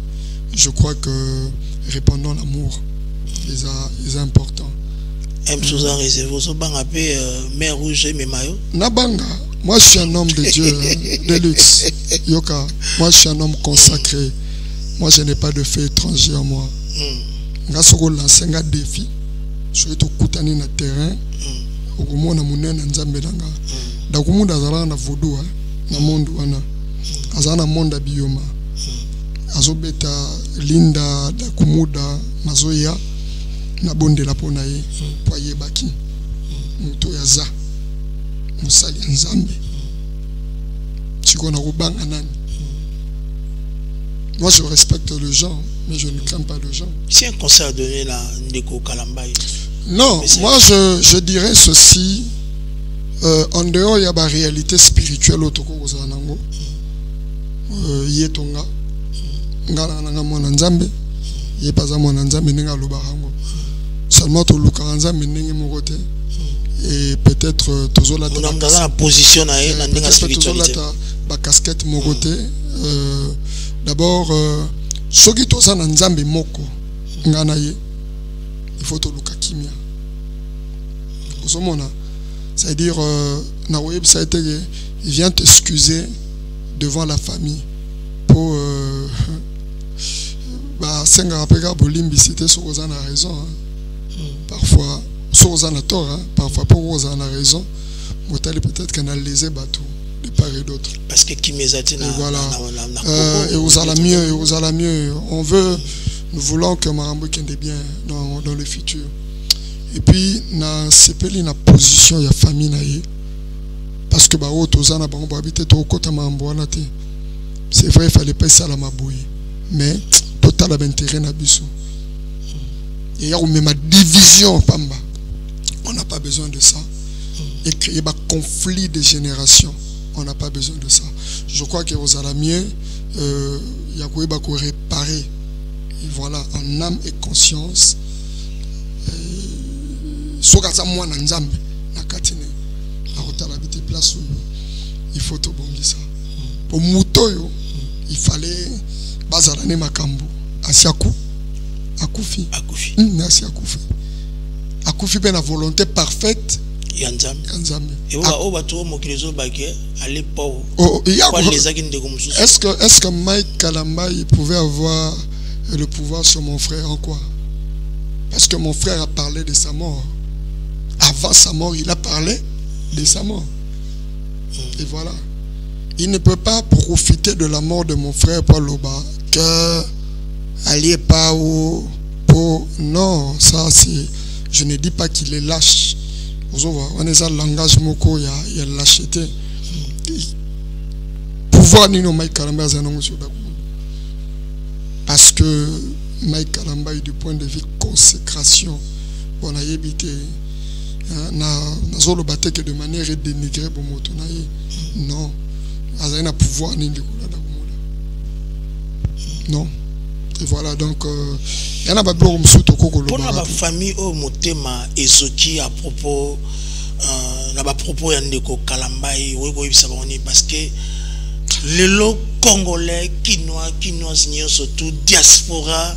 je crois que répandons l'amour c'est important. Msouza réserve so banga pe mer rouge et maillot. Na banga Moi, je suis un homme de Dieu, hein, de luxe. Yoka, moi, je suis un homme consacré. Moi, je n'ai pas de fait étranger en moi. Je suis un défi. Je suis un na terrain. Je suis un nzambelanga. Donc, je suis un voodoo. Na monde wana. Azana monde bioma. Azobeta linda da kumuda mazoya na bonde la ponaye. Poye baki. Muto yaza. Musali nzambe. Chikona rubanga nani. Moi je respecte les gens, mais je ne crains pas les gens. C'est un conseil à donner à Ndeko Kalambaye. Non, moi je dirais ceci. En dehors, il y a la réalité spirituelle au Toko Kozanango. Yetonga. Ngala nanga mwana nzambe. Yepaza mwana nzambe nenga lobarango. Seulement to lukaranza menenge mokote. Et peut-être tozola dans la position na ye na ndenga spiritualité. Ba casquette mokote. D'abord soki toza na nzambe moko ngana ye. Il faut to luka kimia. Ozomona. C'est-à-dire, il vient t'excuser devant la famille pour raison. Parfois, a tort, parfois pour a raison. Peut-être qu'elle a lésé bateau de part et d'autre. Parce que qui voilà. Et vous allez mieux, nous voulons que Marambo kende bien dans le futur. Et puis, na sepeli na position ya famille na ye. Parce que bao tozana bango habiter to kota mambo wana te. C'est vrai, il fallait pas ça la mabouye. Mais total a intérêt na biso. Et il y a même ma division pamba. On n'a pas besoin de ça. Et créer un conflit de génération. On n'a pas besoin de ça. Je crois que vous allez mieux. Il y a quoi réparer. Et voilà, en âme et conscience. Sokaza mwana nzambe na katine akotala bite place il faut to bongisa pour mutoyo il fallait bazala ne makambo asiaku akufi akufi pe na volonté parfaite ya nzambe et o bato mokilizo baké aller pauvre est-ce que Mike Kalambaye pouvait avoir le pouvoir sur mon frère en quoi? Parce que mon frère a parlé de sa mort. Avant sa mort, il a parlé de sa mort. Et voilà. Il ne peut pas profiter de la mort de mon frère Paul Loba que allié pas pour non, ça c'est, je ne dis pas qu'il est lâche. On est dans le langage moko, il y a lâcheté. Pouvoir ni no Mike Kalamba parce que Mike Kalamba du point de vue consécration, on a évité. Na zolo bateke de manière dénigrée pour motonaye non azana pouvoir ni ndikola da kumola non et voilà donc y en a pas beaucoup msuto kokolo pour la famille au motema ezoki à propos na ba propos ya Ndeko Kalambaye oui ça va on parce que les lots congolais quinois surtout diaspora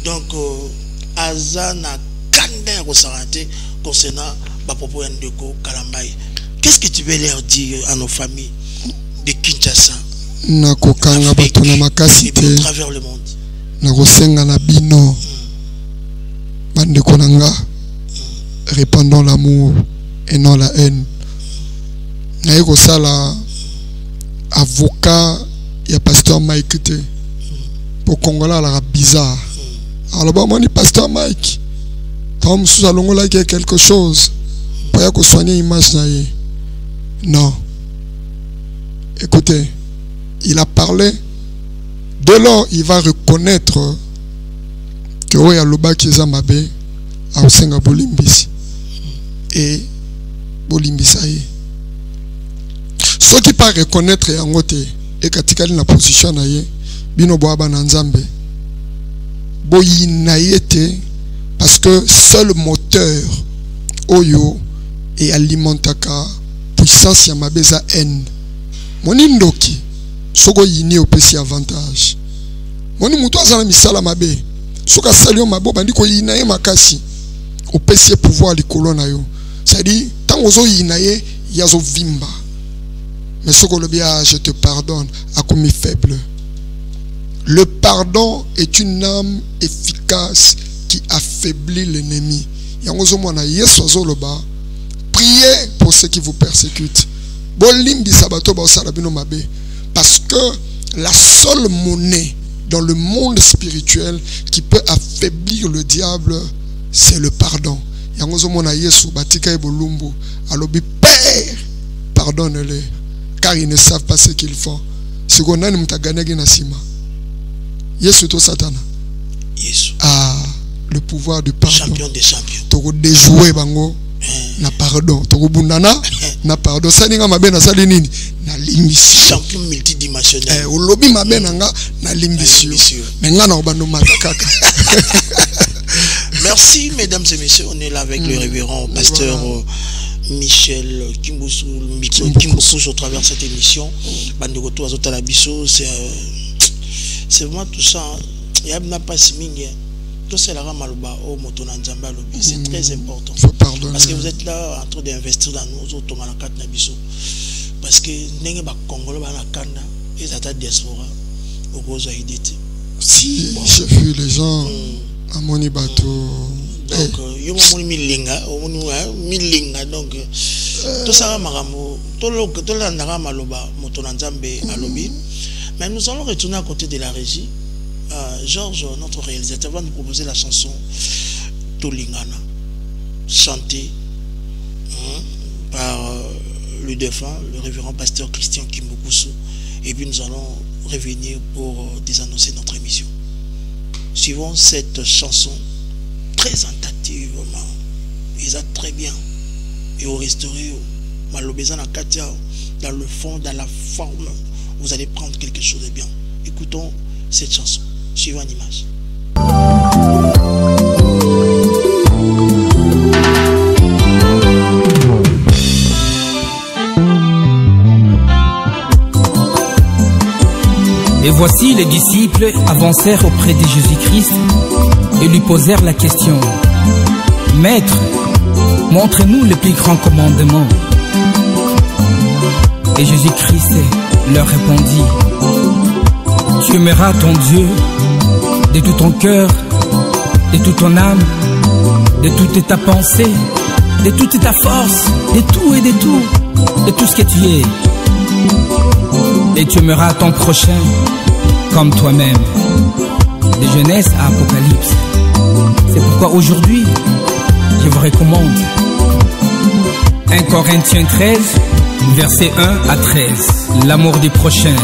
donc azana kanda ko santé concernant ma propos Ndeko Kalambaye. Qu'est-ce que tu veux leur dire à nos familles de Kinshasa, à travers le monde? Nakosenga na bino bandeko nanga répandons l'amour et non la haine. Naiko sala avocat ya pasteur Mike te pour Congola la bizarre. Alors bah moi ni pasteur Mike. Comme si nous avons quelque chose pour soigner l'image. Non. Écoutez, il a parlé. Dès lors, il va reconnaître que il y a l'oba qui est amabe à Osenga Bolimbisi. Et Bolimbisaye. Ce qui peut reconnaître Yangote et katikali na position na ye, bino boaba na nzambe. Boyinayete. Parce que seul moteur Oyo et alimentaka puissance ya mabeza haine. Moni ndoki soko yini opesi avantage. Moni muto azana misala mabe. Soka salio mabo bandi ko yina ye makasi. Opesi pouvoir likolo na yo. C'est-à-dire tant ozo yina ye yazo vimba. Mais ce qu'on le bien, je te pardonne, à comme faible. Le pardon est une arme efficace qui affaiblit l'ennemi. Priez pour ceux qui vous persécutent. Parce que la seule monnaie dans le monde spirituel qui peut affaiblir le diable, c'est le pardon. Père, pardonne-les, car ils ne savent pas ce qu'ils font. Ah, le pouvoir du pardon. Champion des champions. Toko déjouer bango. Na pardon. Toko bundana. Na pardon. Saninga mabe na sali nini. Na limbisio. Champion multidimensionnel. Olobi mabe nanga na limbisio. Menga na obando matakaka. Merci mesdames et messieurs. On est là avec le révérend pasteur Michel Kimbukusu au travers de cette émission. Bandeko azotala biso, c'est vraiment tout ça. Il y a pas si mingi. C'est très important. Parce que vous êtes là en train d'investir dans nous autres parce que les Congolais ils ont diaspora au si j'ai vu les gens à mon bateau. Donc yo mo milinga donc tout ça maramo tout la maloba moto na nzambe alobi. Mais nous allons retourner à côté de la régie. Georges, notre réalisateur, va nous proposer la chanson Tolingana, chantée par le défunt, le révérend pasteur Christian Kimbukusu. Et puis nous allons revenir pour désannoncer notre émission. Suivons cette chanson présentativement. Ils ont très bien. Et au restauré, Malobezana Katia, dans le fond, dans la forme, vous allez prendre quelque chose de bien. Écoutons cette chanson. Suivant l'image. Et voici les disciples avancèrent auprès de Jésus-Christ et lui posèrent la question: Maître, montre-nous le plus grand commandement. Et Jésus-Christ leur répondit: Tu aimeras ton Dieu de tout ton cœur, de toute ton âme, de toute ta pensée, de toute ta force, de tout et de tout ce que tu es. Et tu aimeras ton prochain comme toi-même. De Genèse à Apocalypse. C'est pourquoi aujourd'hui, je vous recommande 1 Corinthiens 13, versets 1 à 13. L'amour du prochain.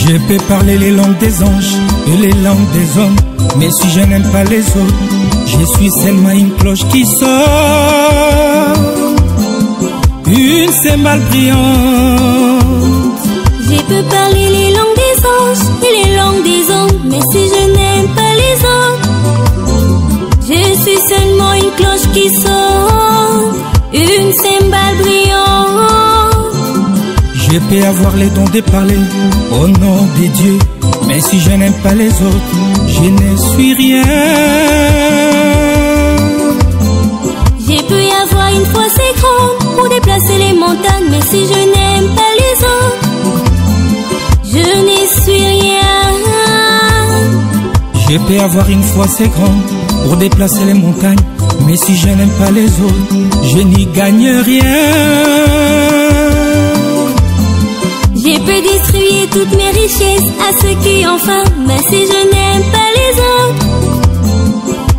Je peux parler les langues des anges et les langues des hommes, mais si je n'aime pas les autres, je suis seulement une cloche qui sort, une cymbale brillante. Je peux parler les langues des anges et les langues des hommes, mais si je n'aime pas les autres, je suis seulement une cloche qui sort, une cymbale brillante. Je peux avoir les dons de parler au nom de Dieu, mais si je n'aime pas les autres, je ne suis rien. Je peux y avoir une foi assez grande pour déplacer les montagnes, mais si je n'aime pas les autres, je ne suis rien. Je peux avoir une foi assez grande pour déplacer les montagnes, mais si je n'aime pas les autres, je n'y gagne rien. Je peux distribuer toutes mes richesses à ceux qui ont faim, mais si je n'aime pas les autres,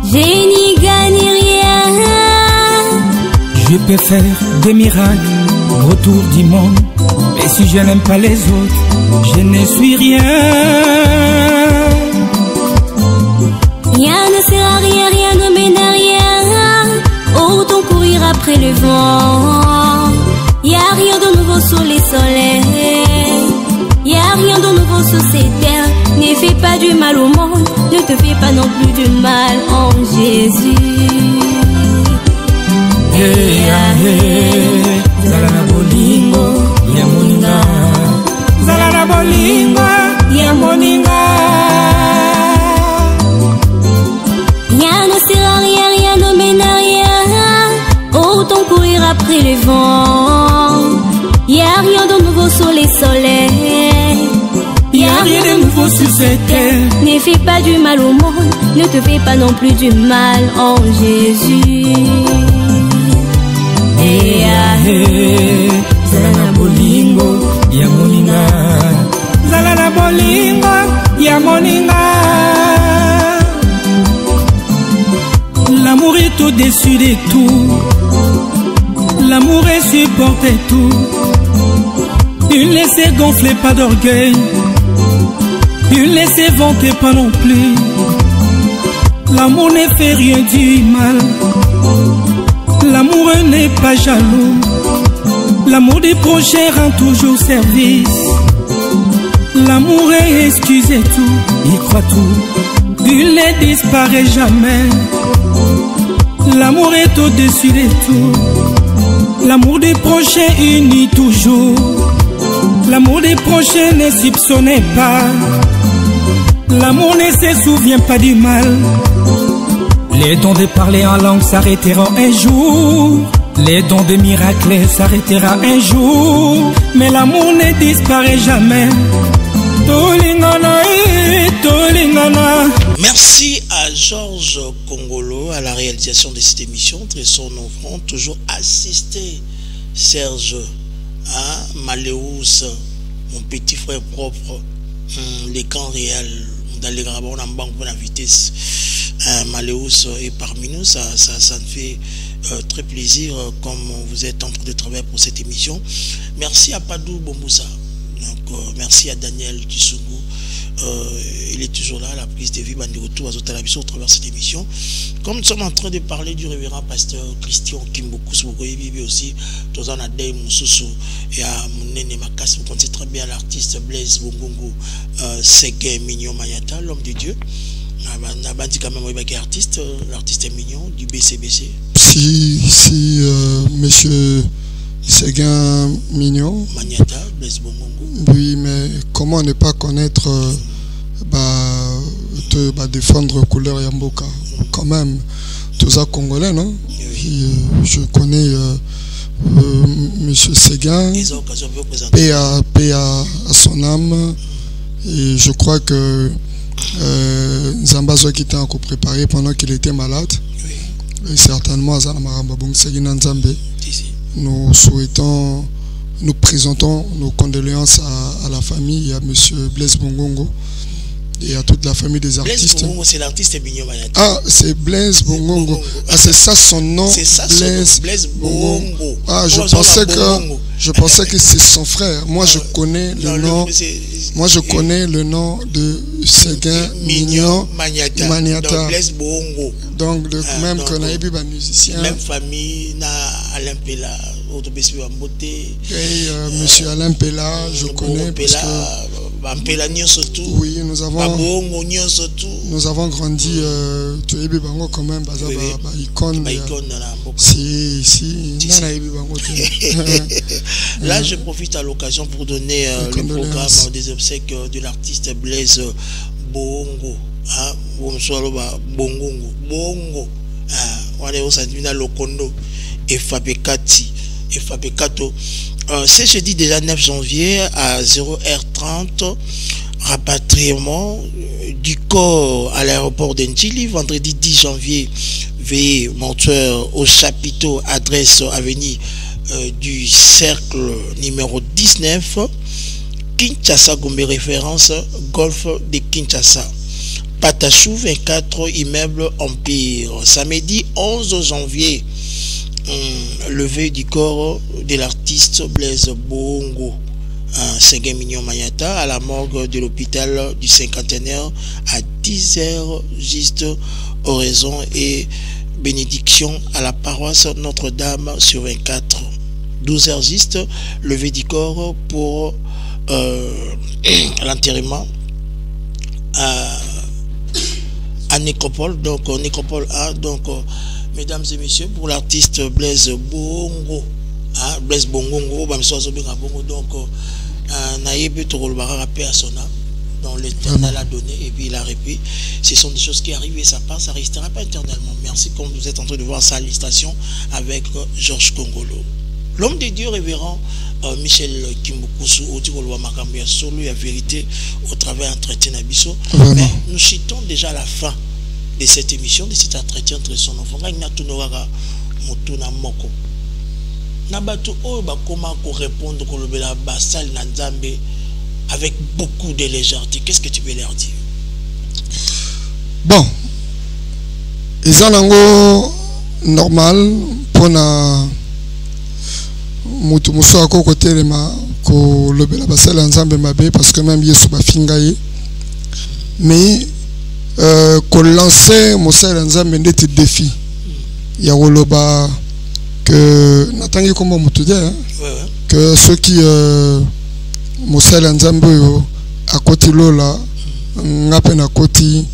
je n'y gagne rien. Je peux faire des miracles autour du monde, mais si je n'aime pas les autres, je ne suis rien. Rien ne sert à rien, rien ne mène à rien. Autant courir après le vent. sur ces terres. Ne fais pas du mal au monde, ne te fais pas non plus du mal en Jésus. Zala na bolingo ya moninga, zala na bolingo ya moninga. Rien ne sert à rien, rien ne mène à rien. Autant courir après les vents. Y a rien de nouveau sur les soleils. Y a rien de nouveau sur cette terre. Ne fais pas du mal au monde, ne te fais pas non plus du mal en Jésus. Zala na bolingo ya moninga, zala na bolingo ya moninga. L'amour est au-dessus de tout, l'amour est supporte tout. Ne laissez gonfler pas d'orgueil, ne laissez vanter pas non plus. L'amour ne fait rien du mal, l'amour n'est pas jaloux. L'amour des prochains rend toujours service. L'amour est excusé tout, il croit tout, il ne disparaît jamais. L'amour est au-dessus de tout. L'amour des prochains unit toujours. L'amour des prochains ne soupçonne pas. L'amour ne se souvient pas du mal. Les dons de parler en langue s'arrêteront un jour. Les dons de miracles s'arrêtera un jour. Mais l'amour ne disparaît jamais. Merci à Georges Congolo à la réalisation de cette émission. Très son offrant, toujours assisté Serge Maléus, mon petit frère propre, l'écran réel dans les grabons en banque pour la vitesse. Maléus est parmi nous, ça me fait très plaisir comme vous êtes en train de travailler pour cette émission. Merci à Padou Bombouza, donc merci à Daniel Kisugu, il est toujours là, la prise de vie, de retour à Zotalabissou au travers de cette émission. Comme nous sommes en train de parler du révérend pasteur Christian Kimbukusu, vous voyez aussi, tous en Adé Moussoussou et à Mounene Makas, vous connaissez très bien l'artiste Blaise Bongongo, Ségué Mignon Mayata, l'homme de Dieu. Dit quand même artiste, l'artiste est mignon du BCBC. Si monsieur Séguin Mignon Magnata, Blaise Bongongo. Oui, mais comment ne pas connaître te défendre couleur Yamboka quand même, tous ça congolais, non? Oui. Je connais monsieur Séguin, paix à son âme, et je crois que Zambazo qui était encore préparé pendant qu'il était malade, oui. Et certainement nous souhaitons, nous présentons nos condoléances à la famille, à monsieur Blaise Bongongo et à toute la famille des artistes. Blaise Bongongo, c'est l'artiste Mignon Mayata. Ah, c'est Blaise Bongongo. Ah, c'est ça son nom. C'est ça Blaise Bongongo. Ah, je pensais que c'est son frère. Moi, je connais le nom. Moi, je connais le nom de Séguin Mignon Mayata. Blaise Bongongo. Donc, même qu'on a eu un musicien. Même famille, na Alain Pella, et monsieur Alain Pella, je connais parce que oui, nous avons grandi tu es quand même icône. Là, je profite à l'occasion pour donner le programme des obsèques de l'artiste Blaise Bongongo. Bongongo. On est au Sandina Lokondo et Fabekati. Et Fabekato. C'est jeudi déjà 9 janvier à 0h30, rapatriement du corps à l'aéroport d'Ndjili. Vendredi 10 janvier, veillée mortuaire au chapiteau, adresse avenue du cercle numéro 19, Kinshasa, Gombe, référence golfe de Kinshasa. Patachou 24, immeuble Empire. Samedi 11 janvier, levée du corps de l'artiste Blaise Bongongo, Séguin Mignon Mayata, à la morgue de l'hôpital du cinquantenaire à 10h juste, oraison et bénédiction à la paroisse Notre-Dame sur 24. 12h juste, levée du corps pour à l'enterrement à Nécropole, donc Nécropole A, donc mesdames et messieurs, pour l'artiste Blaise Bongo, Blaise Bongo, donc Naïbe Torolbara paix à son âme, dans l'éternel a donné et puis il a répété. Ce sont des choses qui arrivent et ça passe, ça restera pas éternellement. Merci comme vous êtes en train de voir sa illustration avec Georges Congolo. L'homme de Dieu révérend Michel Kimbukusu, solo la vérité au travers entretien Abisso. Mais nous citons déjà la fin de cette émission, de cet entretien entre son enfant. Nabato o ba comment répondre ko lobela basal na Nzambe avec beaucoup de légèreté. Qu'est-ce que tu veux leur dire? Bon, ezanango normal pour na mutu muso ako kotelema ko lobela basal na Nzambe mabe parce que même Yesu ba fingaye mais ko lancer musala na Nzambe ndeti défi ya koloba que natangi comme mutude que ceux qui musala Nzambe à côté lola ngape na koti,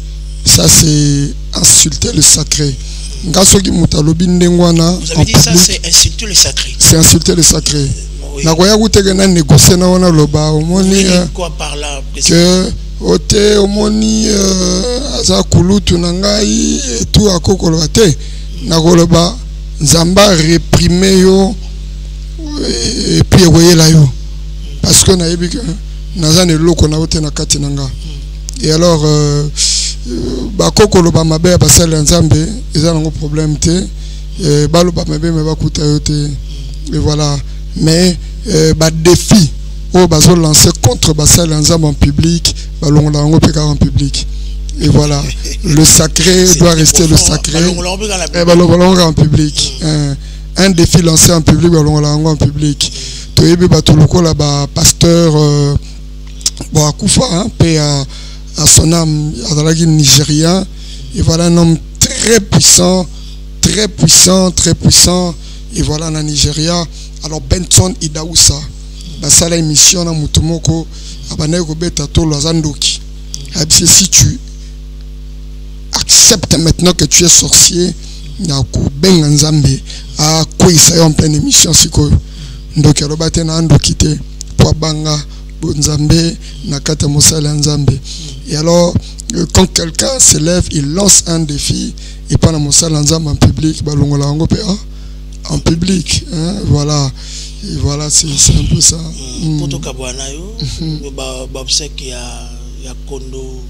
ça c'est insulter le sacré. Ngasoki mutalobi ndengwana. Vous avez dit ça, c'est insulter le sacré. C'est insulter le sacré. Nakoya kutega négocier na wana loba omoni quoi par là que ote omoni aza kulutu na ngai et tout akokoloba te nakoloba Nzamba réprimer yo et puis oyela yo parce que nayebi que naza ne loko na ote na kati nanga. Et alors bakokoloba mabe basala Nzambe eza nango problème te baloba mabe me bakuta yo te et voilà. Mais ba défi au bazo lancer contre basala Nzambe en public balongola yango peka en public. Et voilà, le sacré doit rester le sacré. En public. Un défi lancé en public, en public. Toyebi batuluko la pasteur Boakoufa, paix à son âme, à Nigérien. Et voilà un homme très puissant, très puissant, très puissant. Et voilà en Nigeria. Alors Benson Idaoussa, basala émission na mutumoko, abaneko beta tolo azandoki. Si tu accepte maintenant que tu es sorcier, ben Nzambe a quoi en pleine émission siko donc robate na ando kité pour banga Nzambe na kata mosala Nzambe. Et alors quand quelqu'un se lève, il lance un défi et pas na mosala Nzambe en public, balongola ngo pe en public, hein, voilà. Et voilà, c'est un peu ça. Poto kabwana yo ba obsèque ya Kondo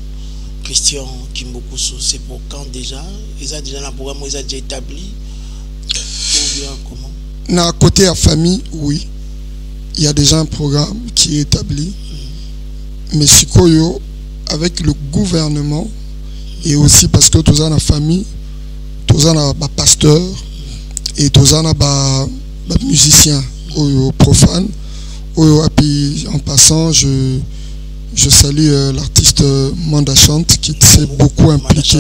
Christian Kimbukusu, c'est pour quand déjà? Ils ont déjà un programme, ils ont déjà établi? Ou bien comment? Dans côté à famille, oui. Il y a déjà un programme qui est établi. Mais Sikoyo, avec le gouvernement, et aussi parce que tous en la famille, tous en a pasteur, et tous en a musicien, profane. En passant, je salue l'artiste Manda Chante qui s'est beaucoup impliqué.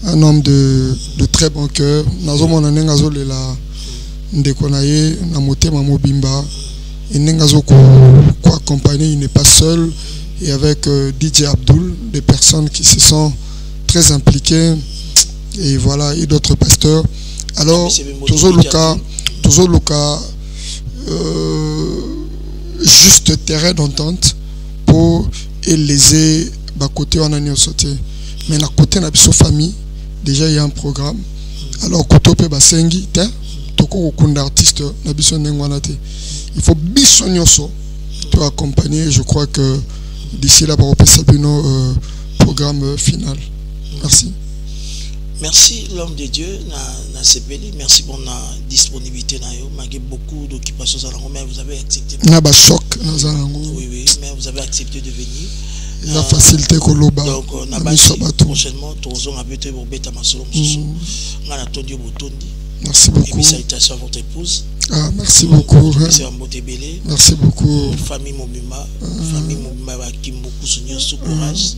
Un homme de très bon cœur. Nazo monane ngazo lela ndekonaye na motema mobimba. Et ngazo ko accompagner, il n'est pas seul. Et avec DJ Abdul, des personnes qui se sont très impliquées. Et voilà, et d'autres pasteurs. Alors, toujours le cas juste terrain d'entente pour léser bas côté on a ni sauté. Mais na côté na biso famille, déjà il y a un programme. Alors côté pe basengi te toko okunda artiste na biso ndengwana te. Il faut biso nyoso pour accompagner. Je crois que d'ici là, on peut saluer nos programme final. Merci. Merci l'homme de Dieu, merci pour la disponibilité. Malgré beaucoup d'occupations, mais vous avez accepté. Oui, oui, mais vous avez accepté de venir. La facilité que l'on a. Donc, on a prochainement, merci beaucoup. Et salutations à votre épouse. Ah, merci beaucoup. Merci beaucoup. Famille Mobima, famille Mobima qui beaucoup soutenu sous courage.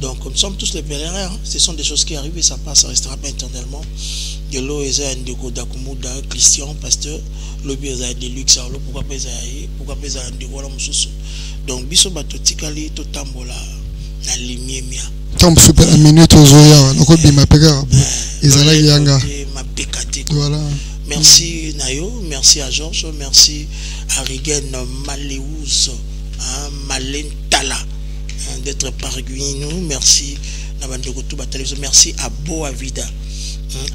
Donc, nous sommes tous les pèlerins. Ce sont des choses qui arrivent et ça passe, ça restera pas éternellement. Gelo eza ndeko Dakumuda Christian pasteur lobi eza de luxe alors pourquoi pas eza ndeko la mususu donc biso batotikali to tambola na limiemia tom super la minute ozoya nako bima peka ezala yanga ma pekate voilà merci Nayo, merci à Georges, merci à Rigen Maléouz, Malène Tala d'être parmi nous, merci merci à Boavida,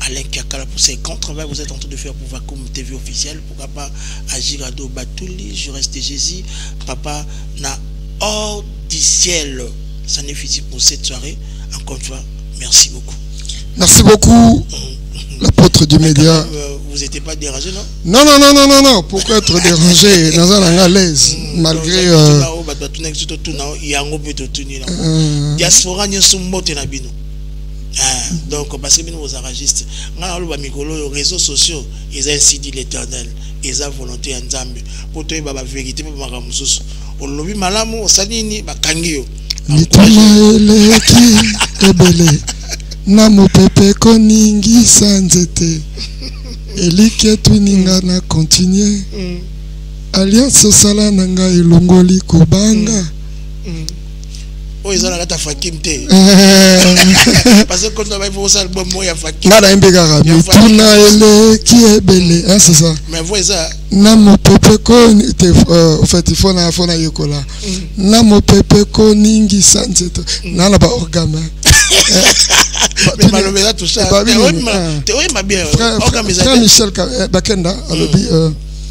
Alain Kakala pour ses grands travaux vous êtes en train de faire pour Vakum TV officiel, pourquoi pas à Girado Batouli, je reste Jésus, papa na hors du ciel, ça n'est fini pour cette soirée, encore une fois, merci beaucoup. Merci beaucoup. L'apôtre du média. Vous n'étiez pas dérangé, non? Non. Pourquoi être dérangé? Dans un à l'aise, malgré. Diaspora, nous sommes morts na bino. Donc, parce que nous sommes enregistrés. Les réseaux sociaux, ils ont ainsi dit l'Éternel. Ils ont volonté en Zambie. Pour toi, la vérité, pour ma ramoussous. On l'a vu malamu, on s'est dit, bakangio. Na mopepe koningi sanzete elike tuninga na continuer alliance sala nanga ilongoli kobanga o ezala kata fakim te parce que quand on va voir ça album moya fakim ngala imbeka mituna eleki ebele hein c'est ça mais vous ça na mopepe koni te en fait il faut na yekola na mopepe koningi sanzete na la ba orgame mais malheureusement tout ça oui ma bien frère Michel Bakenda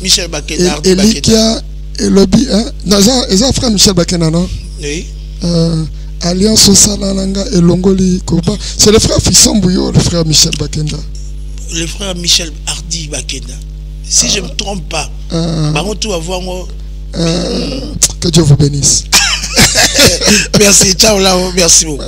Michel Bakenda Elikia et lobby non ça frère Michel Bakenda non oui alliance Salananga et Longoli Koba c'est le frère Fissambouyo le frère Michel Bakenda le frère Michel Hardy Bakenda si je me trompe pas par contre tout avoir que Dieu vous bénisse. Merci ciao là merci beaucoup